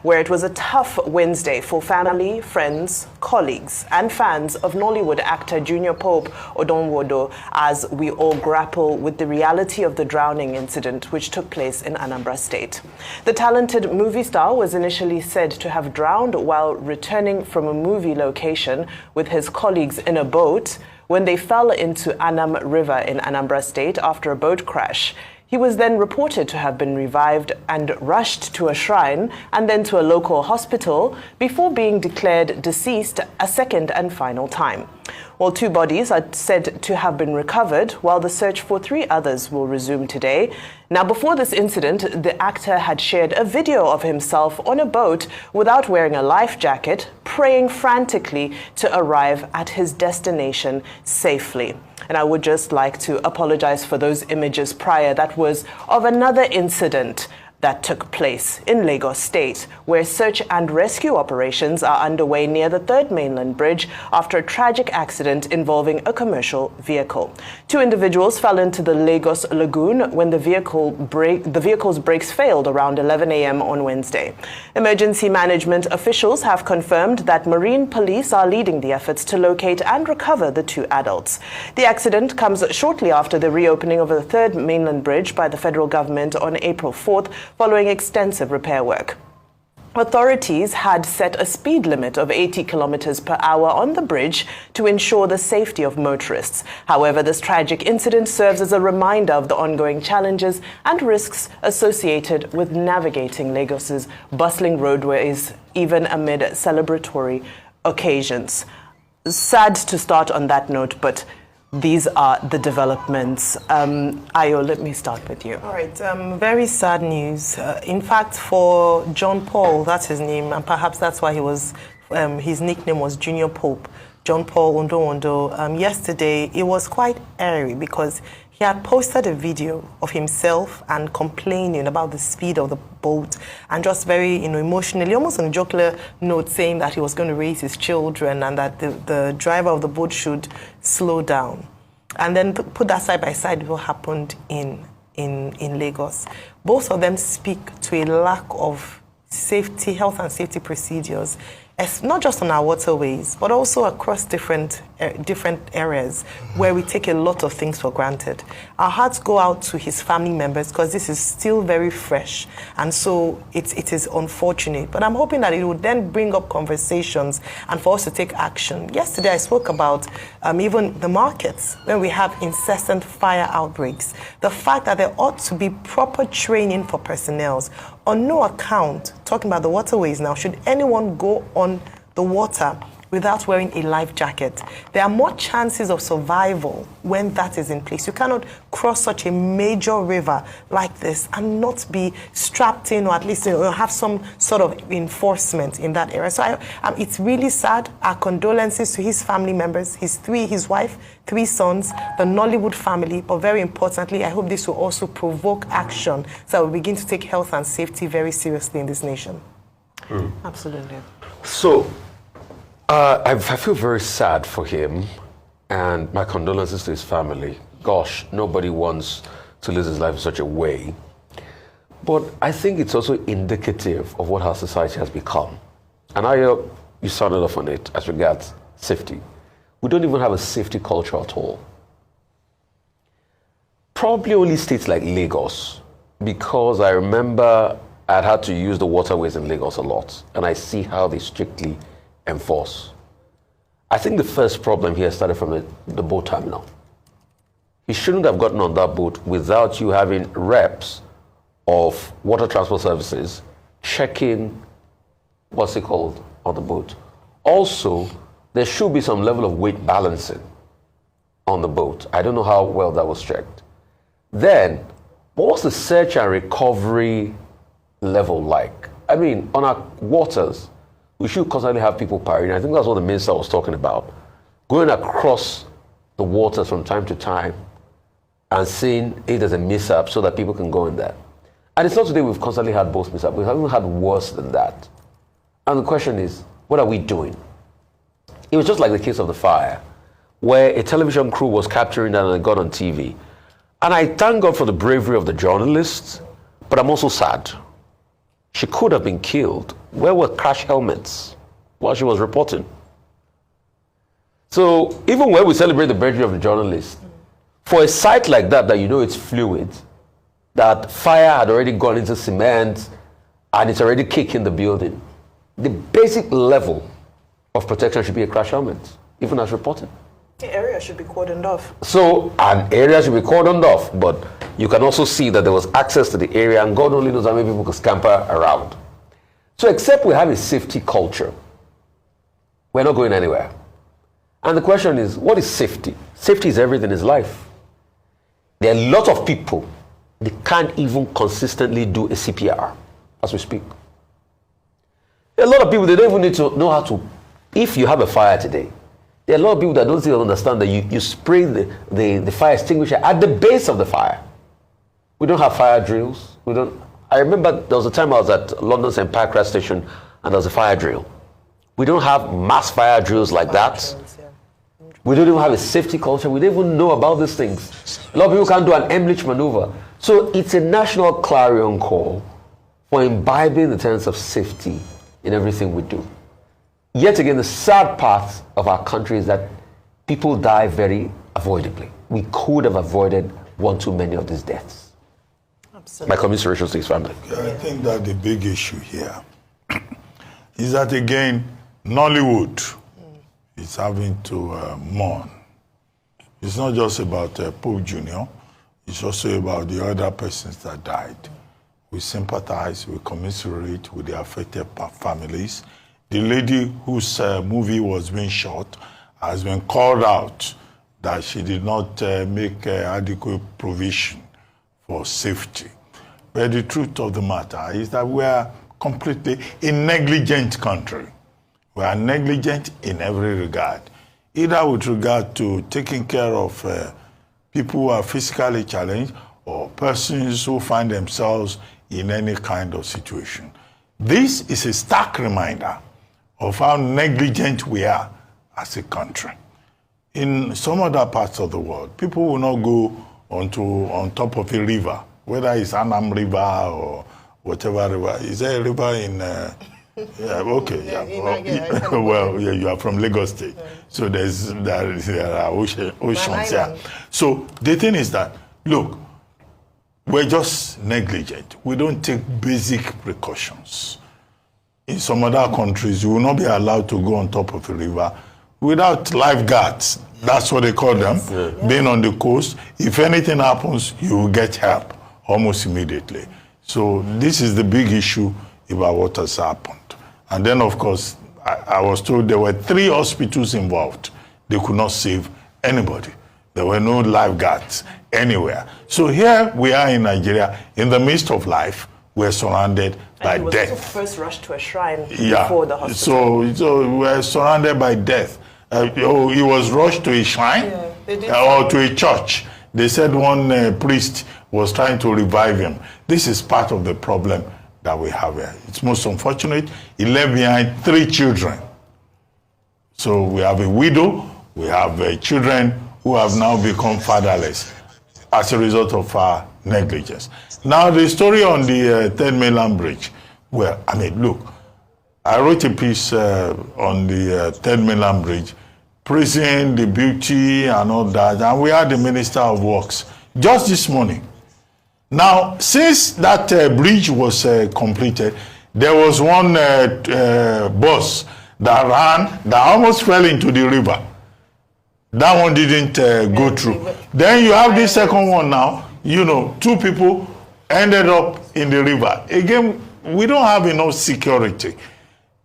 where it was a tough Wednesday for family, friends, colleagues, and fans of Nollywood actor Junior Pope Odonwodo as we all grapple with the reality of the drowning incident which took place in Anambra State. The talented movie star was initially said to have drowned while returning from a movie location with his colleagues in a boat when they fell into Anam River in Anambra State after a boat crash. He was then reported to have been revived and rushed to a shrine and then to a local hospital before being declared deceased a second and final time. Well, 2 bodies are said to have been recovered, while the search for 3 others will resume today. Now, before this incident, the actor had shared a video of himself on a boat without wearing a life jacket, praying frantically to arrive at his destination safely. And I would just like to apologize for those images prior. That was of another incident that took place in Lagos State, where search and rescue operations are underway near the 3rd Mainland Bridge after a tragic accident involving a commercial vehicle. 2 individuals fell into the Lagos Lagoon when the vehicle's brakes failed around 11 a.m. on Wednesday. Emergency management officials have confirmed that Marine Police are leading the efforts to locate and recover the 2 adults. The accident comes shortly after the reopening of the 3rd Mainland Bridge by the federal government on April 4th, following extensive repair work. Authorities had set a speed limit of 80 kilometers per hour on the bridge to ensure the safety of motorists. However, this tragic incident serves as a reminder of the ongoing challenges and risks associated with navigating Lagos's bustling roadways, even amid celebratory occasions. Sad to start on that note, but these are the developments. Ayo, let me start with you. All right, very sad news. In fact, for John Paul, that's his name, and perhaps that's why his nickname was Junior Pope, John Paul Odonwodo. Yesterday, it was quite airy because he had posted a video of himself and complaining about the speed of the boat and just very, emotionally, almost on a jocular note, saying that he was going to raise his children and that the driver of the boat should slow down. And then put that side by side with what happened in Lagos. Both of them speak to a lack of safety, health and safety procedures, not just on our waterways, but also across different areas where we take a lot of things for granted. Our hearts go out to his family members because this is still very fresh, and so it is unfortunate. But I'm hoping that it would then bring up conversations and for us to take action. Yesterday I spoke about even the markets when we have incessant fire outbreaks. The fact that there ought to be proper training for personnel. On no account, talking about the waterways now, should anyone go on the water without wearing a life jacket. There are more chances of survival when that is in place. You cannot cross such a major river like this and not be strapped in, or at least have some sort of enforcement in that area. So it's really sad. Our condolences to his family members, his wife, 3 sons, the Nollywood family, but very importantly, I hope this will also provoke action so that we begin to take health and safety very seriously in this nation. Absolutely. So, I feel very sad for him, and my condolences to his family. Gosh, nobody wants to lose his life in such a way. But I think it's also indicative of what our society has become. And you sounded off on it as regards safety. We don't even have a safety culture at all. Probably only states like Lagos, because I remember I'd had to use the waterways in Lagos a lot, and I see how they strictly enforce. I think the first problem here started from the boat terminal. He shouldn't have gotten on that boat without you having reps of water transport services checking on the boat. Also, there should be some level of weight balancing on the boat. I don't know how well that was checked. Then, what was the search and recovery level like? I mean, on our waters, we should constantly have people pirating. I think that's what the minister was talking about. Going across the waters from time to time and seeing if there's a mishap so that people can go in there. And it's not today we've constantly had both mishaps. We've even had worse than that. And the question is, what are we doing? It was just like the case of the fire, where a television crew was capturing that and it got on TV. And I thank God for the bravery of the journalists, but I'm also sad. She could have been killed. Where were crash helmets while she was reporting? So even when we celebrate the birthday of the journalist, for a site like that you know it's fluid, that fire had already gone into cement and it's already kicking the building, the basic level of protection should be a crash helmet, even as reported. The area should be cordoned off. So an area should be cordoned off, but you can also see that there was access to the area, and God only knows how many people could scamper around. So except we have a safety culture, we're not going anywhere. And the question is, what is safety? Safety is everything in life. There are a lot of people, they can't even consistently do a CPR as we speak. There are a lot of people, they don't even need to know how to, if you have a fire today, there are a lot of people that don't still understand that you spray the fire extinguisher at the base of the fire. We don't have fire drills. I remember there was a time I was at London St. Pancras Station and there was a fire drill. We don't have mass fire drills like that. We don't even have a safety culture. We don't even know about these things. A lot of people can't do an Emlich maneuver. So it's a national clarion call for imbibing the tenets of safety in everything we do. Yet again, the sad part of our country is that people die very avoidably. We could have avoided one too many of these deaths. Absolutely. My commiserations to his family. I think that the big issue here is that, again, Nollywood is having to mourn. It's not just about Pope Jr., it's also about the other persons that died. We sympathize, we commiserate with the affected families. The lady whose movie was being shot has been called out that she did not make adequate provision for safety. But the truth of the matter is that we are completely a negligent country. We are negligent in every regard, either with regard to taking care of people who are physically challenged or persons who find themselves in any kind of situation. This is a stark reminder of how negligent we are as a country. In some other parts of the world, people will not go on top of a river, whether it's Annam River or whatever river. Is there a river in... yeah, okay, yeah. Well, yeah, you are from Lagos State, so there are oceans, yeah. So the thing is that, look, we're just negligent. We don't take basic precautions. In some other countries, you will not be allowed to go on top of a river without lifeguards. That's what they call them, being on the coast. If anything happens, you will get help almost immediately. So this is the big issue about what has happened. And then, of course, I was told there were 3 hospitals involved. They could not save anybody. There were no lifeguards anywhere. So here we are in Nigeria, in the midst of life. We're surrounded by death. He was first rushed to a shrine before the hospital. So we're surrounded by death. He was rushed to a shrine or to a church. They said one priest was trying to revive him. This is part of the problem that we have here. It's most unfortunate. He left behind 3 children. So we have a widow, we have children who have now become fatherless as a result of our negligence. Now the story on the Third Mainland Bridge. Well, I mean, look, I wrote a piece on the Third Mainland Bridge, praising the beauty and all that, and we had the Minister of Works just this morning. Now, since that bridge was completed, there was one bus that ran, that almost fell into the river. That one didn't go through. Then you have this second one now, 2 people ended up in the river. Again, we don't have enough security.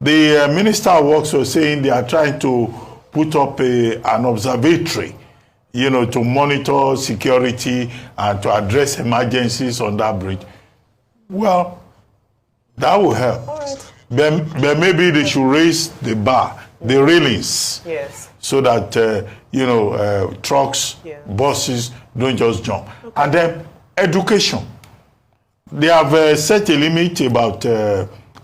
The Minister of Works was saying they are trying to put up an observatory, to monitor security and to address emergencies on that bridge. Well, that will help. All right. But maybe they should raise the bar, the railings, yes, so that, trucks, buses don't just jump. Okay. And then education. They have set a limit about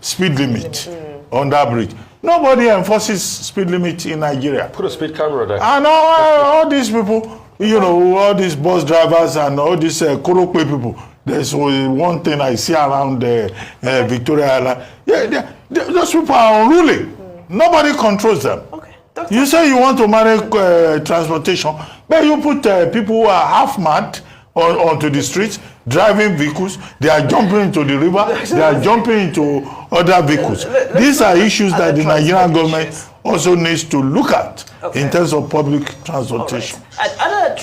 speed limit on that bridge. Nobody enforces speed limit in Nigeria. Put a speed camera there. And all these people, all these bus drivers and all these Korokwe people, There's one thing I see around Victoria Island. Yeah, those people are unruly. Nobody controls them. Okay. Doctor. You say you want to manage transportation, but you put people who are half mad onto the streets, driving vehicles. They are jumping into the river. They are jumping into other vehicles. These are issues that the Nigerian government also needs to look at in terms of public transportation. Other